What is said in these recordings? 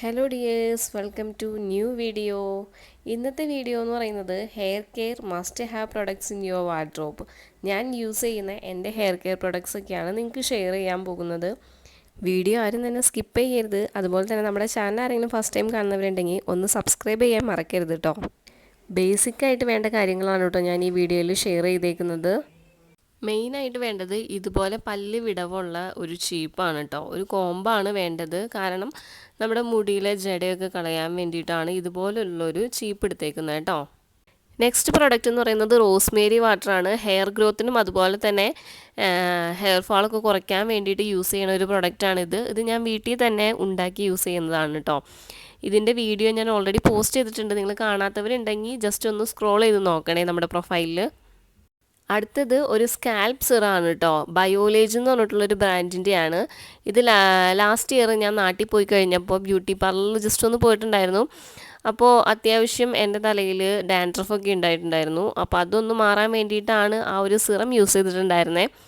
Hello dears, welcome to new video. ഇന്നത്തെ വീഡിയോ എന്ന് പറയുന്നത് hair care must have products in your wardrobe. ഞാൻ യൂസ് ചെയ്യുന്ന എൻ്റെ ഹെയർ കെയർ പ്രൊഡക്ട്സ് ഒക്കെയാണ് നിങ്ങൾക്ക് ഷെയർ ചെയ്യാൻ പോകുന്നത്. വീഡിയോ ആരും തന്നെ സ്കിപ്പ് ചെയ്യരുത്. അതുപോലെ തന്നെ നമ്മുടെ ചാനൽ ആരെങ്കിലും ഫസ്റ്റ് ടൈം കാണുന്നവരുണ്ടെങ്കിൽ ഒന്ന് സബ്സ്ക്രൈബ് ചെയ്യാൻ മറക്കരുത് കേട്ടോ. ബേസിക്കായിട്ട് വേണ്ട കാര്യങ്ങളാണ് കേട്ടോ ഞാൻ ഈ വീഡിയോയിൽ ഷെയർ ചെയ്തേക്കുന്നത്. മെയിനായിട്ട് വേണ്ടത് ഇതുപോലെ പല്ല് വിടവുള്ള ഒരു ചീപ്പാണ് കേട്ടോ. ഒരു കോമ്പാണ് വേണ്ടത്. കാരണം നമ്മുടെ മുടിയിലെ ജടയൊക്കെ കളയാൻ വേണ്ടിയിട്ടാണ് ഇതുപോലുള്ളൊരു ചീപ്പ് എടുത്തേക്കുന്നത് കേട്ടോ. നെക്സ്റ്റ് പ്രൊഡക്റ്റ് എന്ന് പറയുന്നത് റോസ്മേരി വാട്ടറാണ്. ഹെയർ ഗ്രോത്തിനും അതുപോലെ തന്നെ ഹെയർ ഫാളൊക്കെ കുറയ്ക്കാൻ വേണ്ടിയിട്ട് യൂസ് ചെയ്യുന്ന ഒരു പ്രൊഡക്റ്റാണിത്. ഇത് ഞാൻ വീട്ടിൽ തന്നെ ഉണ്ടാക്കി യൂസ് ചെയ്യുന്നതാണ് കേട്ടോ. ഇതിൻ്റെ വീഡിയോ ഞാൻ ഓൾറെഡി പോസ്റ്റ് ചെയ്തിട്ടുണ്ട്. നിങ്ങൾ കാണാത്തവരുണ്ടെങ്കിൽ ജസ്റ്റ് ഒന്ന് സ്ക്രോൾ ചെയ്ത് നോക്കണേ നമ്മുടെ പ്രൊഫൈലിൽ. അടുത്തത് ഒരു സ്കാൽപ്പ് സിറാണ് കേട്ടോ. ബയോലേജ് എന്ന് പറഞ്ഞിട്ടുള്ളൊരു ബ്രാൻഡിൻ്റെയാണ് ഇത്. ലാസ്റ്റ് ഇയർ ഞാൻ നാട്ടിൽ പോയി കഴിഞ്ഞപ്പോൾ ബ്യൂട്ടി പാർലറിൽ ജസ്റ്റ് ഒന്ന് പോയിട്ടുണ്ടായിരുന്നു. അപ്പോൾ അത്യാവശ്യം എൻ്റെ തലയിൽ ഡാൻഡ്രഫൊക്കെ ഉണ്ടായിട്ടുണ്ടായിരുന്നു. അപ്പോൾ അതൊന്ന് മാറാൻ വേണ്ടിയിട്ടാണ് ആ ഒരു സിറം യൂസ് ചെയ്തിട്ടുണ്ടായിരുന്നത്.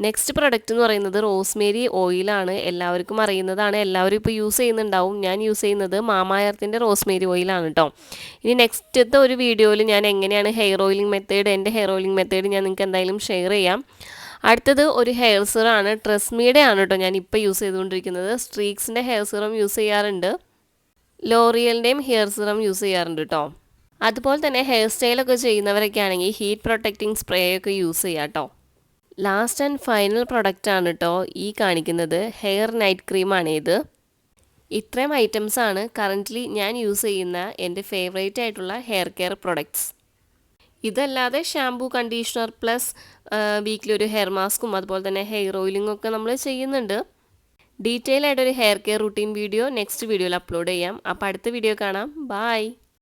നെക്സ്റ്റ് പ്രൊഡക്റ്റ് എന്ന് പറയുന്നത് റോസ്മേരി ഓയിലാണ്. എല്ലാവർക്കും അറിയുന്നതാണ്, എല്ലാവരും ഇപ്പോൾ യൂസ് ചെയ്യുന്നുണ്ടാവും. ഞാൻ യൂസ് ചെയ്യുന്നത് മാമാ എർത്തിൻ്റെ റോസ്മേരി ഓയിലാണ് കേട്ടോ. ഇനി നെക്സ്റ്റത്തെ ഒരു വീഡിയോയിൽ ഞാൻ എങ്ങനെയാണ് ഹെയർ ഓയിലിംഗ് മെത്തേഡ്, എൻ്റെ ഹെയർ ഓയിലിംഗ് മെത്തേഡ് ഞാൻ നിങ്ങൾക്ക് എന്തായാലും ഷെയർ ചെയ്യാം. അടുത്തത് ഒരു ഹെയർ സിറാണ്. ട്രെസ്മിയുടെ ആണ് കേട്ടോ ഞാൻ ഇപ്പോൾ യൂസ് ചെയ്തുകൊണ്ടിരിക്കുന്നത്. സ്ട്രീക്സിൻ്റെ ഹെയർ സിറം യൂസ് ചെയ്യാറുണ്ട്, ലോറിയലിൻ്റെയും ഹെയർ സിറം യൂസ് ചെയ്യാറുണ്ട് കേട്ടോ. അതുപോലെ തന്നെ ഹെയർ സ്റ്റൈലൊക്കെ ചെയ്യുന്നവരൊക്കെ ആണെങ്കിൽ ഹീറ്റ് പ്രൊട്ടക്റ്റിംഗ് സ്പ്രേ ഒക്കെ യൂസ് ചെയ്യാം കേട്ടോ. ലാസ്റ്റ് ആൻഡ് ഫൈനൽ പ്രൊഡക്റ്റ് ആണ് കേട്ടോ ഈ കാണിക്കുന്നത്. ഹെയർ നൈറ്റ് ക്രീമാണ് ഇത്. ഇത്രയും ഐറ്റംസാണ് കറൻ്റ്ലി ഞാൻ യൂസ് ചെയ്യുന്ന എൻ്റെ ഫേവറേറ്റ് ആയിട്ടുള്ള ഹെയർ കെയർ പ്രൊഡക്ട്സ്. ഇതല്ലാതെ ഷാംപൂ, കണ്ടീഷണർ പ്ലസ് വീക്കിലി ഒരു ഹെയർ മാസ്കും അതുപോലെ തന്നെ ഹെയർ ഓയിലിംഗും ഒക്കെ നമ്മൾ ചെയ്യുന്നുണ്ട്. ഡീറ്റെയിൽ ആയിട്ടൊരു hair care routine video next വീഡിയോയിൽ അപ്ലോഡ് ചെയ്യാം. അപ്പോൾ അടുത്ത വീഡിയോ കാണാം. ബൈ.